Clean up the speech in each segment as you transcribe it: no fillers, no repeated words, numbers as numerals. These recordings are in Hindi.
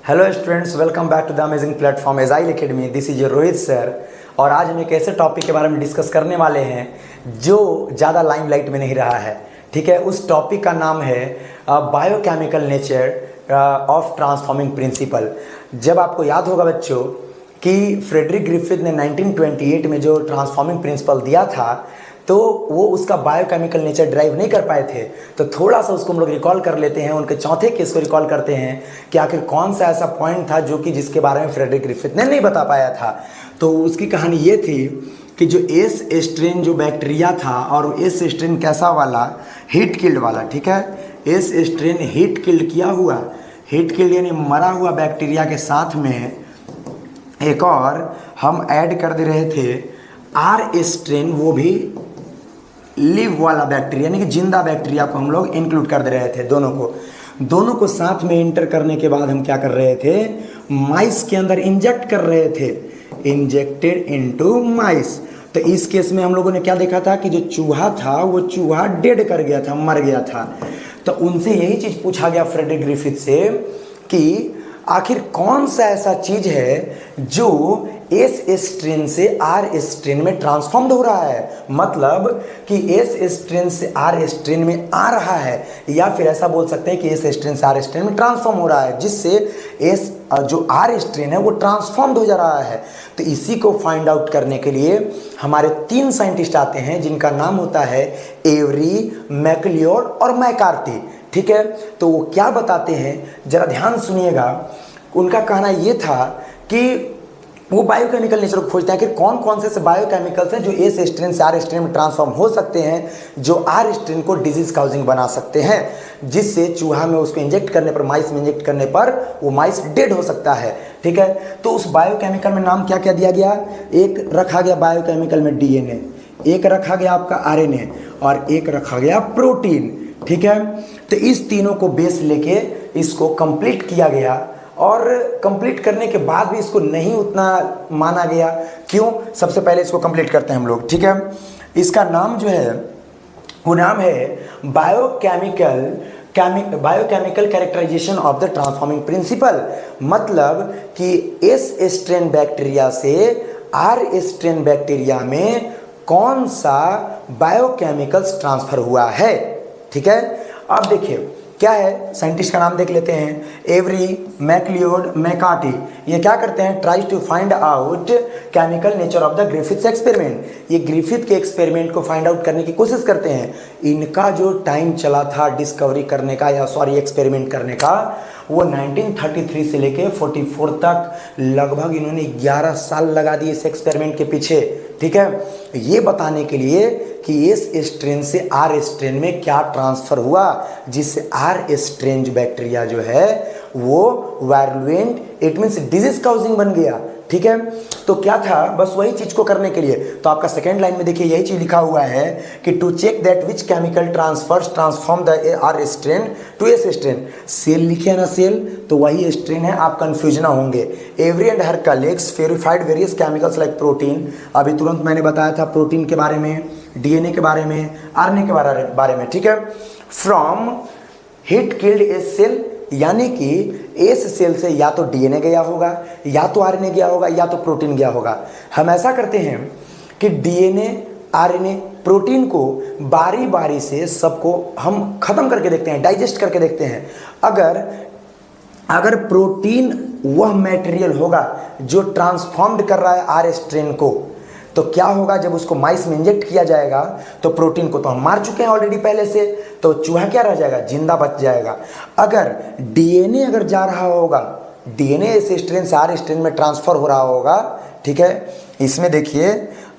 Hello students, welcome back to the amazing platform agile academy. This is your Rohit sir. और आज हम एक ऐसे टॉपिक के बारे में डिस्कस करने वाले हैं जो ज़्यादा लाइमलाइट में नहीं रहा है। ठीक है, उस टॉपिक का नाम है biochemical nature of transforming principle. जब आपको याद होगा बच्चों कि फ्रेडरिक ग्रिफिथ ने 1928 में जो ट्रांसफॉर्मिंग प्रिंसिपल दिया था तो वो उसका बायोकेमिकल नेचर ड्राइव नहीं कर पाए थे। तो थोड़ा सा उसको हम लोग रिकॉल कर लेते हैं, उनके चौथे केस को रिकॉल करते हैं कि आखिर कौन सा ऐसा पॉइंट था जो कि जिसके बारे में फ्रेडरिक ग्रिफिथ ने नहीं बता पाया था। तो उसकी कहानी ये थी कि जो एस स्ट्रेन जो बैक्टीरिया था, और एस स्ट्रेन कैसा वाला, हीट किल्ड वाला। ठीक है, एस स्ट्रेन हीट किल्ड किया हुआ, हीट किल्ड यानी मरा हुआ बैक्टीरिया के साथ में एक और हम ऐड कर दे रहे थे आर स्ट्रेन, वो भी लिव वाला बैक्टीरिया यानी कि जिंदा बैक्टीरिया को हम लोग इंक्लूड कर दे रहे थे। दोनों को साथ में इंटर करने के बाद हम क्या कर रहे थे, माइस के अंदर इंजेक्ट कर रहे थे, इंजेक्टेड इनटू माइस। तो इस केस में हम लोगों ने क्या देखा था कि जो चूहा था वो चूहा डेड कर गया था, मर गया था। तो उनसे यही चीज पूछा गया फ्रेडरिक ग्रिफिथ से कि आखिर कौन सा ऐसा चीज है जो एस स्ट्रेन से आर स्ट्रेन में ट्रांसफॉर्म्ड हो रहा है, मतलब कि एस स्ट्रेन से आर स्ट्रेन में आ रहा है, या फिर ऐसा बोल सकते हैं कि एस स्ट्रेन से आर स्ट्रेन में ट्रांसफॉर्म हो रहा है, जिससे एस जो आर स्ट्रेन है वो ट्रांसफॉर्म्ड हो जा रहा है। तो इसी को फाइंड आउट करने के लिए हमारे 3 साइंटिस्ट आते हैं जिनका नाम होता है एवरी, मैकलियोड और मैकार्टी। ठीक है, तो वो क्या बताते हैं जरा ध्यान सुनिएगा। उनका कहना ये था कि वो बायोकेमिकल नेचर को खोजते हैं कि कौन कौन से बायोकेमिकल्स हैं जो एस स्ट्रेन से आर स्ट्रेन में ट्रांसफॉर्म हो सकते हैं, जो आर स्ट्रेन को डिजीज काउजिंग बना सकते हैं, जिससे चूहा में उसको इंजेक्ट करने पर, माइस में इंजेक्ट करने पर वो माइस डेड हो सकता है। ठीक है, तो उस बायोकेमिकल में नाम क्या क्या दिया गया, एक रखा गया बायोकेमिकल में डीएनए, एक रखा गया आपका आरएनए, और एक रखा गया प्रोटीन। ठीक है, तो इस तीनों को बेस लेके इसको कंप्लीट किया गया, और कंप्लीट करने के बाद भी इसको नहीं उतना माना गया। क्यों? सबसे पहले इसको कंप्लीट करते हैं हम लोग। ठीक है, इसका नाम जो है वो नाम है biochemical characterization of the transforming principle. मतलब कि एस स्ट्रेन बैक्टीरिया से आर स्ट्रेन बैक्टीरिया में कौन सा बायोकेमिकल्स ट्रांसफर हुआ है। ठीक है, अब देखिए क्या है, साइंटिस्ट का नाम देख लेते हैं, एवरी, मैकलियोड, मैकार्टी। ये क्या करते हैं, tries to find out chemical nature of the Griffith experiment. ये ग्रिफिथ के एक्सपेरिमेंट को फाइंड आउट करने की कोशिश करते हैं। इनका जो टाइम चला था डिस्कवरी करने का, या सॉरी एक्सपेरिमेंट करने का, वो 1933 से लेके 44 तक लगभग इन्होंने 11 साल लगा दिए इस एक्सपेरिमेंट के पीछे। ठीक है, ये बताने के लिए कि एस स्ट्रेन से आर स्ट्रेन में क्या ट्रांसफर हुआ, जिससे आर स्ट्रेन जो बैक्टीरिया जो है वो virulent, it means disease causing बन गया। ठीक है, तो क्या था, बस वही चीज को करने के लिए। तो आपका सेकेंड लाइन में देखिए यही चीज लिखा हुआ है कि to check that which chemical transform the R strain to S strain. Cell लिखे ना, सेल तो वही स्ट्रेन है, आप कंफ्यूज ना होंगे। Every and her colleagues verified various chemicals like protein, अभी तुरंत मैंने बताया था प्रोटीन के बारे में, डीएनए के बारे में, आरएनए के बारे में। ठीक है, from heat killed a cell, यानी कि एस सेल से या तो डीएनए गया होगा, या तो आरएनए गया होगा, या तो प्रोटीन गया होगा। हम ऐसा करते हैं कि डीएनए, आरएनए, प्रोटीन को बारी बारी से सबको हम खत्म करके देखते हैं, डाइजेस्ट करके देखते हैं। अगर प्रोटीन वह मटेरियल होगा जो ट्रांसफॉर्म्ड कर रहा है आर स्ट्रेन को, तो क्या होगा, जब उसको माइस में इंजेक्ट किया जाएगा तो प्रोटीन को तो हम मार चुके हैं ऑलरेडी पहले से, तो चूहा क्या रह जाएगा, जिंदा बच जाएगा। अगर डीएनए अगर जा रहा होगा, डीएनए इस स्ट्रेन से आर स्ट्रेन में ट्रांसफर हो रहा होगा। ठीक है, इसमें देखिए,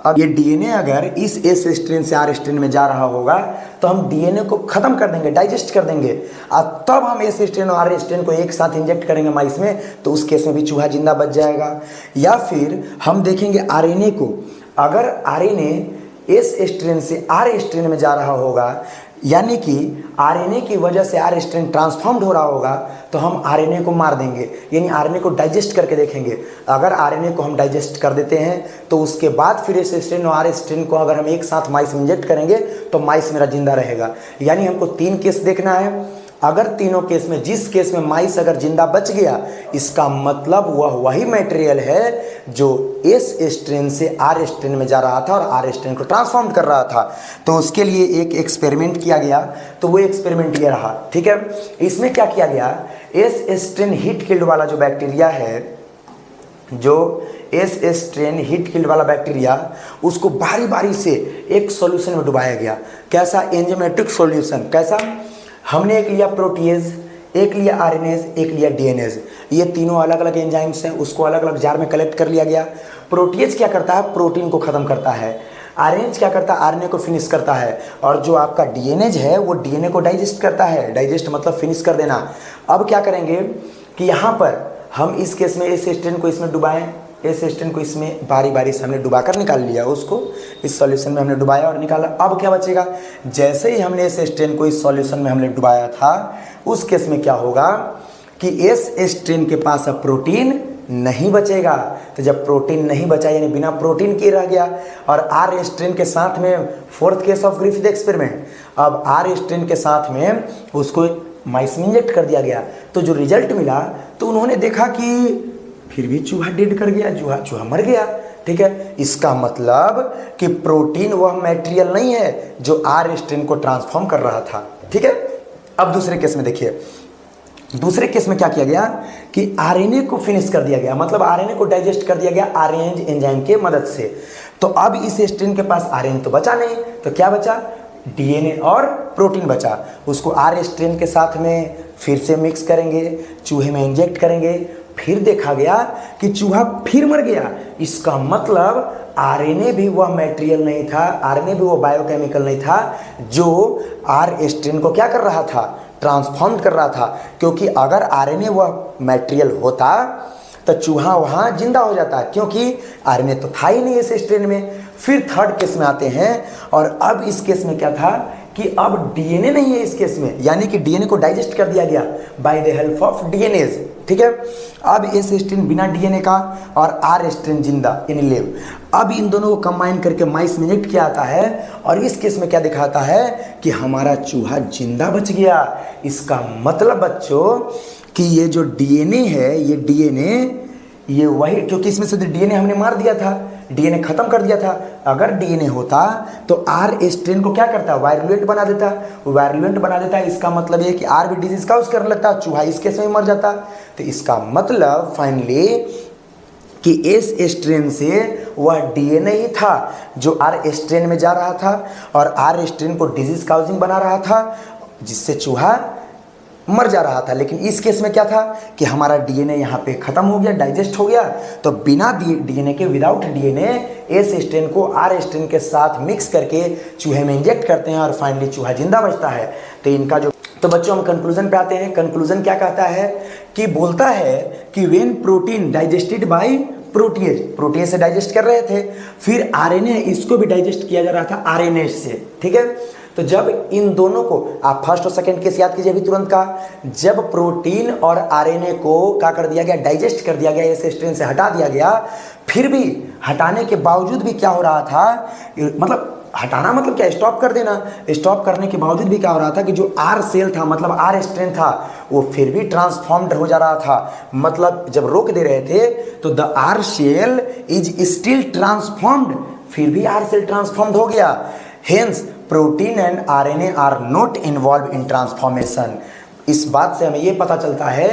अब ये डीएनए अगर इस एस स्ट्रेन से आर स्ट्रेन में जा रहा होगा तो हम डीएनए को खत्म कर देंगे, डाइजेस्ट कर देंगे, और तब हम एस स्ट्रेन और आर स्ट्रेन को एक साथ इंजेक्ट करेंगे माइस में, तो उस केस में भी चूहा जिंदा बच जाएगा। या फिर हम देखेंगे आरएनए को, अगर आरएनए एस स्ट्रेन से आर स्ट्रेन में जा रहा होगा, यानी कि आरएनए की वजह से आर स्ट्रेन ट्रांसफॉर्म्ड हो रहा होगा, तो हम आरएनए को मार देंगे, यानी आरएनए को डाइजेस्ट करके देखेंगे। अगर आरएनए को हम डाइजेस्ट कर देते हैं तो उसके बाद फिर एस स्ट्रेन और आर स्ट्रेन को अगर हम एक साथ माइस में इंजेक्ट करेंगे तो माइस मेरा जिंदा रहेगा। यानी हमको 3 केस देखना है, अगर तीनों केस में जिस केस में माइस अगर जिंदा बच गया, इसका मतलब वह वही मटेरियल है जो एस स्ट्रेन से आर स्ट्रेन में जा रहा था और आर स्ट्रेन को ट्रांसफॉर्म कर रहा था। तो उसके लिए एक एक्सपेरिमेंट किया गया, तो वो एक्सपेरिमेंट ये रहा, ठीक है। इसमें क्या किया गया, एस स्ट्रेन हीट किल्ड वाला जो बैक्टीरिया है, जो एस स्ट्रेन हीट किल्ड वाला बैक्टीरिया, उसको बारी बारी से एक सॉल्यूशन में डुबाया गया। कैसा, एंजाइमेटिक सॉल्यूशन। कैसा, हमने एक लिया प्रोटीएज, एक लिया आरएनएज, एक लिया डीएनएज। ये तीनों अलग अलग एंजाइम्स हैं, उसको अलग अलग जार में कलेक्ट कर लिया गया। प्रोटीएज क्या करता है, प्रोटीन को खत्म करता है। आरएनएज क्या करता है, आरएनए को फिनिश करता है। और जो आपका डीएनएज है वो डीएनए को डाइजेस्ट करता है। डाइजेस्ट मतलब फिनिश कर देना। अब क्या करेंगे कि यहाँ पर हम इस केस में एस स्ट्रेन को इसमें डुबाएं, एस स्ट्रेन को इसमें बारी बारी से हमने डुबा कर निकाल लिया, उसको इस सॉल्यूशन में हमने डुबाया और निकाला। अब क्या बचेगा, जैसे ही हमने एस स्ट्रेन को इस सॉल्यूशन में हमने डुबाया था, उस केस में क्या होगा कि एस स्ट्रेन के पास अब प्रोटीन नहीं बचेगा। तो जब प्रोटीन नहीं बचा यानी बिना प्रोटीन के रह गया, और आर स्ट्रेन के साथ में fourth case of Griffith experiment, अब आर स्ट्रेन के साथ में उसको माइस में इंजेक्ट कर दिया गया। तो जो रिजल्ट मिला, तो उन्होंने देखा कि फिर भी चूहा डेड कर गया, चूहा मर गया, ठीक है। इसका मतलब कि प्रोटीन वह मटेरियल नहीं है जो आर स्ट्रेन को ट्रांसफॉर्म कर रहा था, ठीक है। अब दूसरे केस में देखिए, दूसरे केस में क्या किया गया कि आरएनए को फिनिश कर दिया गया, मतलब आरएनए को डाइजेस्ट कर दिया गया आरएनए एंजाइम के मदद से। तो अब इस स्ट्रेन के पास आरएनए तो बचा नहीं, तो क्या बचा, डीएनए और प्रोटीन बचा। उसको आर स्ट्रेन के साथ में फिर से मिक्स करेंगे, चूहे में इंजेक्ट करेंगे, फिर देखा गया कि चूहा फिर मर गया। इसका मतलब आरएनए भी वह मटेरियल नहीं था, आरएनए भी वह बायोकेमिकल नहीं था जो आर स्ट्रेन को क्या कर रहा था, ट्रांसफॉर्म कर रहा था। क्योंकि अगर आरएनए वह मटेरियल होता तो चूहा वहाँ जिंदा हो जाता, क्योंकि आरएनए तो था ही नहीं इस स्ट्रेन में। फिर थर्ड केस में आते हैं, और अब इस केस में क्या था कि अब डीएनए नहीं है इस केस में, यानी कि डीएनए को डाइजेस्ट कर दिया गया by the help of DNAs, ठीक है। अब एस स्ट्रेन बिना डीएनए का और आर स्ट्रेन जिंदा इन लिव। अब इन दोनों को कंबाइन करके माइस में इंजेक्ट किया जाता है, और इस केस में क्या दिखाता है कि हमारा चूहा जिंदा बच गया। इसका मतलब बच्चों कि ये जो डीएनए है, ये डीएनए ये वही, क्योंकि इसमें से डीएनए हमने मार दिया था, डीएनए खत्म कर दिया था। अगर डीएनए होता तो आर स्ट्रेन को क्या करता, वायरुलेंट बना देता, वायरुलेंट बना देता। इसका मतलब ये कि आर भी डिजीज काउज करने लगता, चूहा इस केस में मर जाता। तो इसका मतलब फाइनली कि एस स्ट्रेन से वह डीएनए ही था जो आर स्ट्रेन में जा रहा था और आर स्ट्रेन को डिजीज काउजिंग बना रहा था, जिससे चूहा मर जा रहा था। लेकिन इस केस में क्या था कि हमारा डीएनए यहाँ पे खत्म हो गया, डाइजेस्ट हो गया। तो बिना डीएनए के, विदाउट डीएनए, एस स्ट्रेन को आर स्ट्रेन के साथ मिक्स करके चूहे में इंजेक्ट करते हैं और फाइनली चूहा जिंदा बचता है। तो इनका जो, तो बच्चों हम कंक्लूजन पे आते हैं। कंक्लूजन क्या कहता है कि बोलता है कि when protein digested by protease, protease से डाइजेस्ट कर रहे थे, फिर आरएनए, इसको भी डाइजेस्ट किया जा रहा था आरएनए से, ठीक है। तो जब इन दोनों को, आप फर्स्ट और सेकंड केस याद कीजिए अभी तुरंत का, जब प्रोटीन और आरएनए को क्या कर दिया गया, डाइजेस्ट कर दिया गया, एस स्ट्रेन से हटा दिया गया, फिर भी हटाने के बावजूद भी क्या हो रहा था, मतलब हटाना मतलब क्या, स्टॉप कर देना। स्टॉप करने के बावजूद भी क्या हो रहा था कि जो आर सेल था, मतलब आर स्ट्रेन था, वो फिर भी ट्रांसफॉर्म्ड हो जा रहा था। मतलब जब रोक दे रहे थे तो the R cell is still transformed, फिर भी आर सेल ट्रांसफॉर्म्ड हो गया। Hence protein and RNA are not involve in transformation. इस बात से हमें यह पता चलता है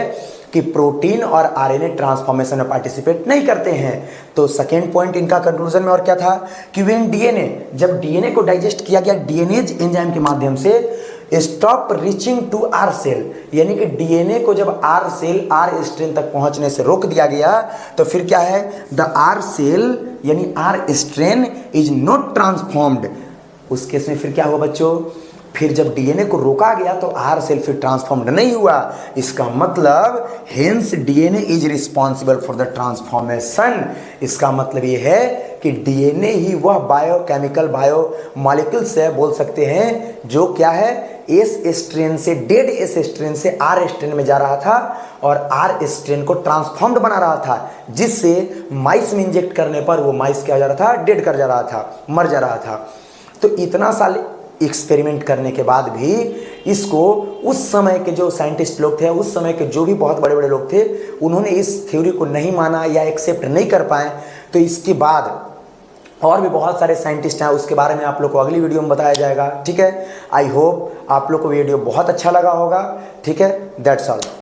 कि प्रोटीन और आरएनए ट्रांसफॉर्मेशन में पार्टिसिपेट नहीं करते हैं। तो सेकेंड पॉइंट इनका कंक्लूजन में और क्या था कि व्हेन डीएनए, जब डीएनए को डाइजेस्ट किया गया डीएनएज एंजाइम के माध्यम से, stop reaching to R cell, यानी कि डीएनए को जब आर सेल, आर स्ट्रेन तक पहुंचने से रोक दिया गया, तो फिर क्या है, द आर सेल यानी R strain is not transformed. उस केस में फिर क्या हुआ बच्चों, फिर जब डीएनए को रोका गया तो आर सेल फिर ट्रांसफॉर्म्ड नहीं हुआ। इसका मतलब hence DNA is responsible for the transformation. इसका मतलब ये है कि डीएनए ही वह बायोकेमिकल बायोमॉलिक्यूल्स है, बोल सकते हैं, जो क्या है, एस स्ट्रेन से, डेड एस स्ट्रेन से आर स्ट्रेन में जा रहा था और आर स्ट्रेन को ट्रांसफॉर्म्ड बना रहा था, जिससे माइस में इंजेक्ट करने पर वो माइस क्या हो जा रहा था, डेड कर जा रहा था, मर जा रहा था। तो इतना साल एक्सपेरिमेंट करने के बाद भी इसको उस समय के जो साइंटिस्ट लोग थे, उस समय के जो भी बहुत बड़े बड़े लोग थे, उन्होंने इस थ्योरी को नहीं माना या एक्सेप्ट नहीं कर पाए। तो इसके बाद और भी बहुत सारे साइंटिस्ट हैं, उसके बारे में आप लोग को अगली वीडियो में बताया जाएगा। ठीक है, आई होप आप लोग को वीडियो बहुत अच्छा लगा होगा। ठीक है, दैट्स ऑल।